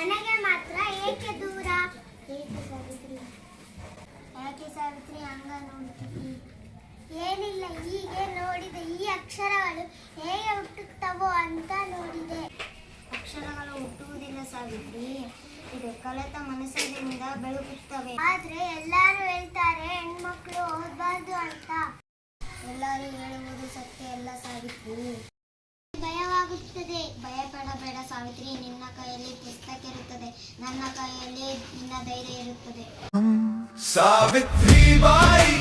ನನಗೆ ಮಾತ್ರ ಏಕೆ ದೂರ? ಏಕೆ ಸಾವಿತ್ರಿ, ಯಾಕೆ ಸಾವಿತ್ರಿ ಹಂಗ ನೋಡ್ತೀವಿ? ಏನಿಲ್ಲ, ಹೀಗೆ ನೋಡಿದೆ. ಈ ಅಕ್ಷರಗಳು ಹೇಗೆ ಹುಟ್ಟುತ್ತವೋ ಅಂತ ನೋಡಿದೆ. ಅಕ್ಷರಗಳು ಹುಟ್ಟುವುದಿಲ್ಲ ಸಾವಿತ್ರಿ, ಇದು ಕಲಿತ ಮನಸ್ಸಿನಿಂದ ಬೆಳಗುತ್ತವೆ. ಆದ್ರೆ ಎಲ್ಲರೂ ಹೇಳ್ತಾರೆ ಹೆಣ್ಮಕ್ಳು ಓದಬಾರ್ದು ಅಂತ. ಎಲ್ಲರೂ ಹೇಳುವುದು ಸತ್ಯ ಅಲ್ಲ ಸಾವಿತ್ರಿ. ಭಯವಾಗುತ್ತದೆ. ಭಯಪಡಬೇಡ ಸಾವಿತ್ರಿ, ನಿನ್ನ ಕೈಯಲ್ಲಿ ಪುಸ್ತಕ ಇರುತ್ತದೆ, ನನ್ನ ಕೈಯಲ್ಲಿ ನಿನ್ನ ಧೈರ್ಯ ಇರುತ್ತದೆ. ಸಾವಿತ್ರಿ ಬಾಯಿ